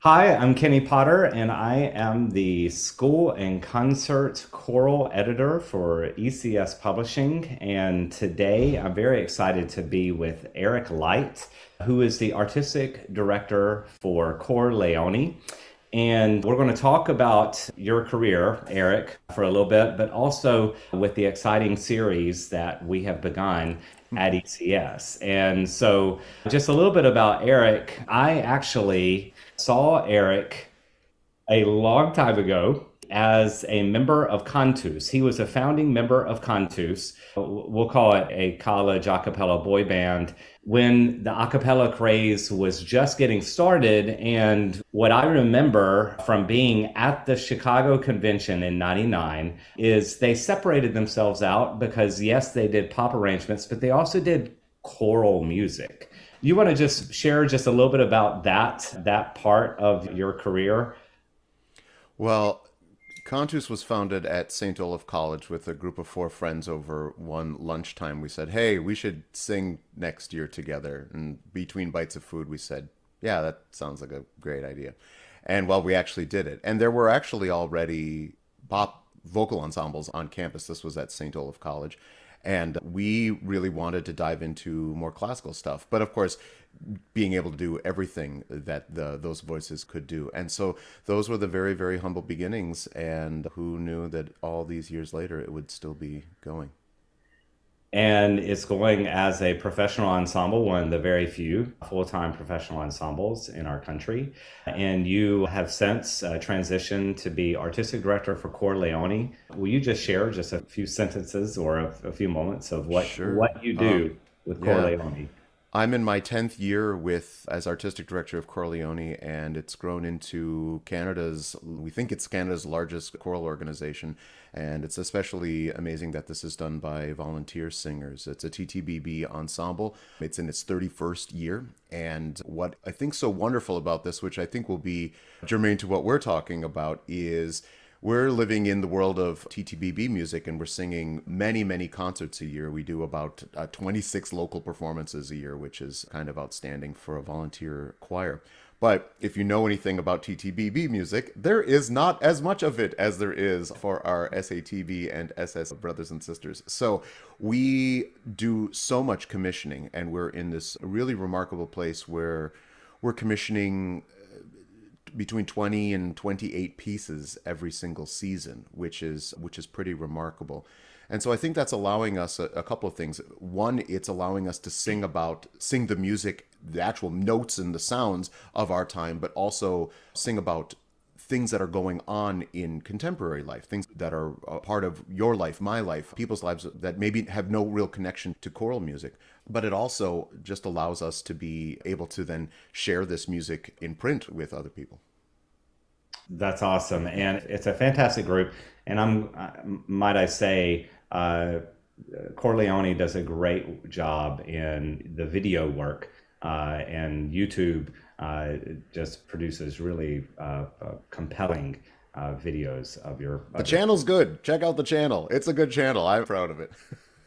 Hi, I'm Kenny Potter, and I am the School and Concert Choral Editor for ECS Publishing. And today I'm very excited to be with Erick Lichte, who is the Artistic Director for Chor Leoni. And we're going to talk about your career, Erick, for a little bit, but also with the exciting series that we have begun at ECS. And so, just a little bit about Erick. I actually saw Erick a long time ago as a member of Cantus. He was a founding member of Cantus. We'll call it a college a cappella boy band when the a cappella craze was just getting started. And what I remember from being at the Chicago convention in 99 is they separated themselves out because, yes, they did pop arrangements, but they also did choral music. You want to just share just a little bit about that part of your career? Well, Cantus was founded at St. Olaf College with a group of four friends over one lunchtime. We said, hey, we should sing next year together. And between bites of food, we said, yeah, that sounds like a great idea. And well, we actually did it. And there were actually already pop vocal ensembles on campus. This was at St. Olaf College. And we really wanted to dive into more classical stuff. But of course, being able to do everything that those voices could do. And so those were the very, very humble beginnings. And who knew that all these years later it would still be going? And it's going as a professional ensemble, one of the very few full-time professional ensembles in our country. And you have since transitioned to be artistic director for Chor Leoni. Will you just share just a few sentences or a few moments of Sure. what you do with Chor Yeah. Leoni? I'm in my 10th year with as artistic director of Chor Leoni, and it's grown into we think it's Canada's largest choral organization. And it's especially amazing that this is done by volunteer singers. It's a TTBB ensemble. It's in its 31st year. And what I think so wonderful about this, which I think will be germane to what we're talking about, is we're living in the world of TTBB music, and we're singing many, many concerts a year. We do about 26 local performances a year, which is kind of outstanding for a volunteer choir. But if you know anything about TTBB music, there is not as much of it as there is for our SATB and SS brothers and sisters. So we do so much commissioning, and we're in this really remarkable place where we're commissioning between 20 and 28 pieces every single season, which is pretty remarkable. And so I think that's allowing us a couple of things. One, it's allowing us to sing the music, the actual notes and the sounds of our time, but also sing about things that are going on in contemporary life, things that are a part of your life, my life, people's lives that maybe have no real connection to choral music. But it also just allows us to be able to then share this music in print with other people. That's awesome, and it's a fantastic group. And might I say, Corleone does a great job in the video work, and YouTube just produces really compelling videos of The your. channel's good. Check out the channel. It's a good channel. I'm proud of it.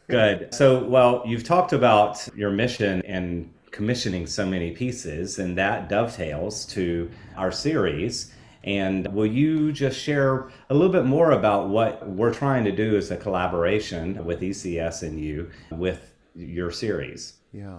Good. So, well, you've talked about your mission in commissioning so many pieces, and that dovetails to our series. And will you just share a little bit more about what we're trying to do as a collaboration with ECS and you with your series? Yeah.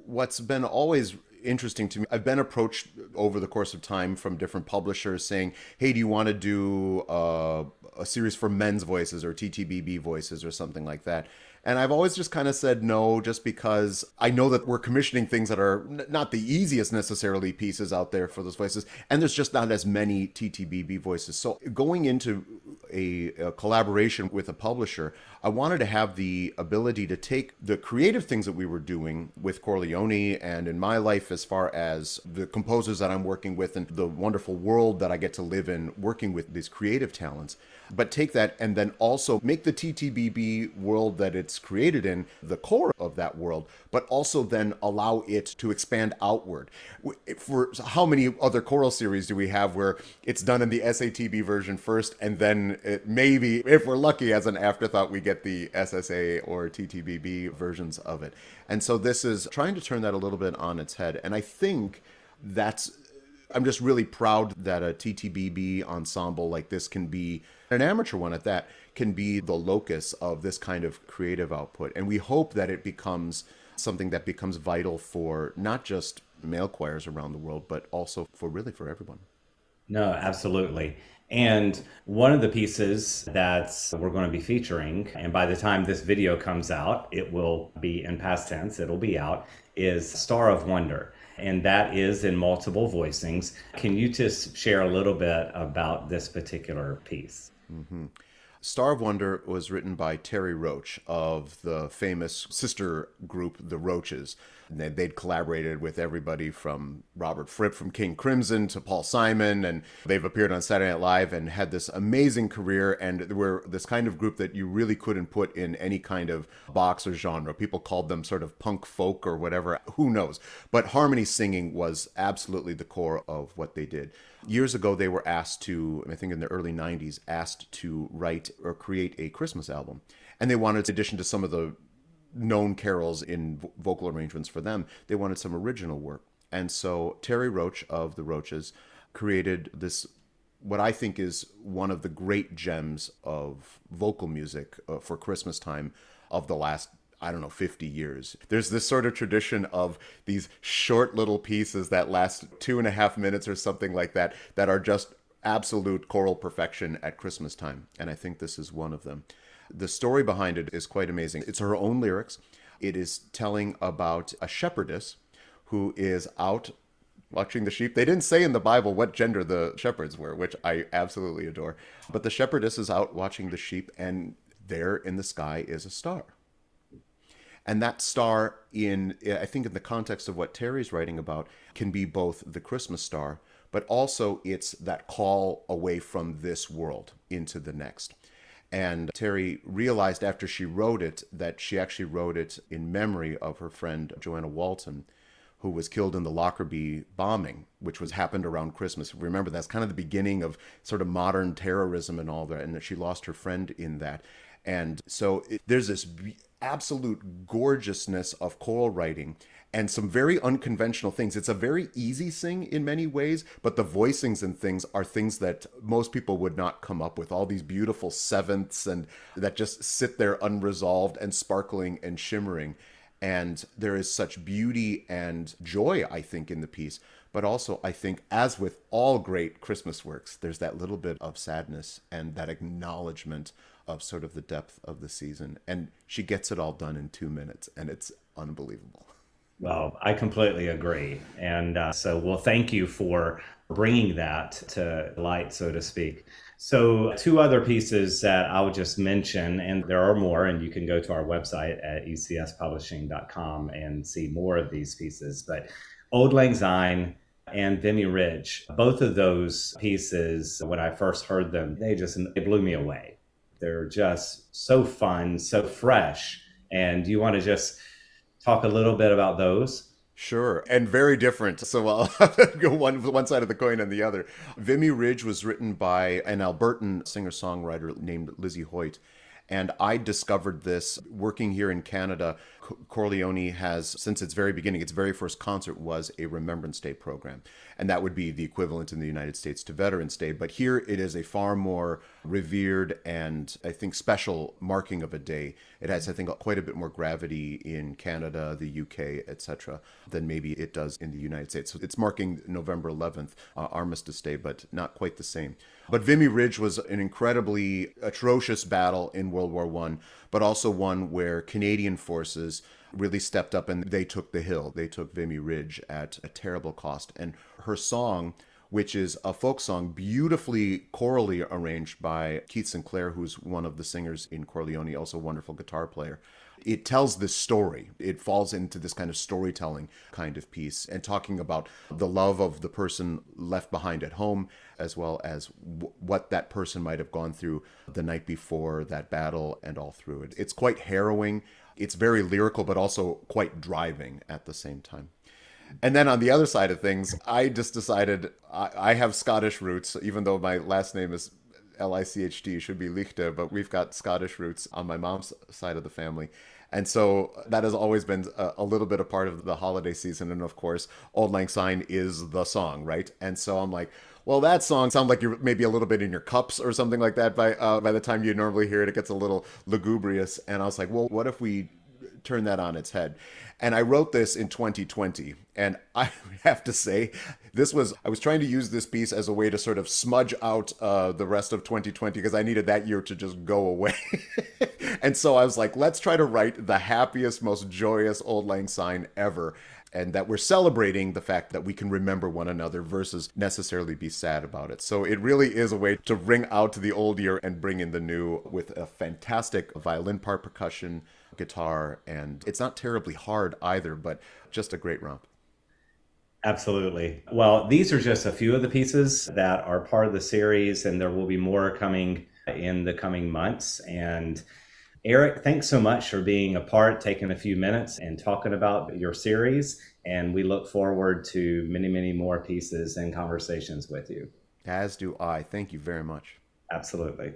What's been always interesting to me, I've been approached over the course of time from different publishers saying, hey, do you want to do a series for men's voices or TTBB voices or something like that? And I've always just kind of said no, just because I know that we're commissioning things that are not the easiest necessarily pieces out there for those voices. And there's just not as many TTBB voices. So going into a collaboration with a publisher, I wanted to have the ability to take the creative things that we were doing with Corleone and in my life as far as the composers that I'm working with and the wonderful world that I get to live in working with these creative talents, but take that and then also make the TTBB world that it's created in the core of that world, but also then allow it to expand outward. For how many other choral series do we have where it's done in the SATB version first, and then maybe, if we're lucky, as an afterthought, we get the SSA or TTBB versions of it. And so this is trying to turn that a little bit on its head. And I think that's I'm just really proud that a TTBB ensemble like this can be, an amateur one at that, can be the locus of this kind of creative output. And we hope that it becomes something that becomes vital for not just male choirs around the world, but also for everyone. No, absolutely. And one of the pieces that we're going to be featuring, and by the time this video comes out, it will be in past tense, it'll be out, is Star of Wonder. And that is in multiple voicings. Can you just share a little bit about this particular piece? Star of Wonder was written by Terry Roach of the famous sister group, The Roaches. And they'd collaborated with everybody from Robert Fripp from King Crimson to Paul Simon, and they've appeared on Saturday Night Live and had this amazing career. And they were this kind of group that you really couldn't put in any kind of box or genre. People called them sort of punk folk or whatever, who knows. But harmony singing was absolutely the core of what they did. Years ago, they were asked to, I think in the early 90s, asked to write or create a Christmas album. And they wanted, in addition to some of the known carols in vocal arrangements for them, they wanted some original work. And so Terry Roach of the Roaches created this, what I think is one of the great gems of vocal music for Christmas time of the last, I don't know, 50 years. There's this sort of tradition of these short little pieces that last 2.5 minutes or something like that, that are just absolute choral perfection at Christmas time. And I think this is one of them. The story behind it is quite amazing. It's her own lyrics. It is telling about a shepherdess who is out watching the sheep. They didn't say in the Bible what gender the shepherds were, which I absolutely adore. But the shepherdess is out watching the sheep, and there in the sky is a star. And that star, I think in the context of what Terry's writing about, can be both the Christmas star, but also it's that call away from this world into the next. And Terry realized after she wrote it that she actually wrote it in memory of her friend Joanna Walton, who was killed in the Lockerbie bombing, which happened around Christmas. Remember, that's kind of the beginning of sort of modern terrorism and all that, and that she lost her friend in that. And so there's this absolute gorgeousness of choral writing and some very unconventional things. It's a very easy sing in many ways, but the voicings and things are things that most people would not come up with. All these beautiful sevenths and that just sit there unresolved and sparkling and shimmering. And there is such beauty and joy, I think, in the piece. But also, I think, as with all great Christmas works, there's that little bit of sadness and that acknowledgement of sort of the depth of the season. And she gets it all done in 2 minutes, and it's unbelievable. Well, I completely agree. And well, thank you for bringing that to light, so to speak. So two other pieces that I would just mention, and there are more, and you can go to our website at ecspublishing.com and see more of these pieces. But Auld Lang Syne and Vimy Ridge, both of those pieces, when I first heard them, they blew me away. They're just so fun, so fresh. And do you want to just talk a little bit about those? Sure, and very different. So I'll go one side of the coin and the other. Vimy Ridge was written by an Albertan singer-songwriter named Lizzie Hoyt. And I discovered this working here in Canada. Chor Leoni has, since its very beginning, its very first concert was a Remembrance Day program. And that would be the equivalent in the United States to Veterans Day. But here it is a far more revered and, I think, special marking of a day. It has, I think, quite a bit more gravity in Canada, the UK, etc., than maybe it does in the United States. So it's marking November 11th, Armistice Day, but not quite the same. But Vimy Ridge was an incredibly atrocious battle in World War I, but also one where Canadian forces really stepped up and they took the hill. They took Vimy Ridge at a terrible cost. And her song, which is a folk song beautifully chorally arranged by Keith Sinclair, who's one of the singers in Chor Leoni, also a wonderful guitar player. It tells this story. It falls into this kind of storytelling kind of piece and talking about the love of the person left behind at home, as well as what that person might have gone through the night before that battle and all through it. It's quite harrowing. It's very lyrical, but also quite driving at the same time. And then on the other side of things, I just decided I have Scottish roots, even though my last name is Lichd, should be Lichte, but we've got Scottish roots on my mom's side of the family. And so that has always been a little bit a part of the holiday season. And of course, Auld Lang Syne is the song, right? And so I'm like, well, that song sounds like you're maybe a little bit in your cups or something like that. By the time you normally hear it, it gets a little lugubrious. And I was like, well, what if we turn that on its head? And I wrote this in 2020. And I have to say, I was trying to use this piece as a way to sort of smudge out the rest of 2020 because I needed that year to just go away. And so I was like, let's try to write the happiest, most joyous Auld Lang Syne ever. And that we're celebrating the fact that we can remember one another versus necessarily be sad about it. So it really is a way to ring out the old year and bring in the new with a fantastic violin part, percussion, guitar, and it's not terribly hard either, but just a great romp. Absolutely. Well, these are just a few of the pieces that are part of the series, and there will be more coming in the coming months. And Erick, thanks so much for being a part, taking a few minutes and talking about your series. And we look forward to many, many more pieces and conversations with you. As do I. Thank you very much. Absolutely.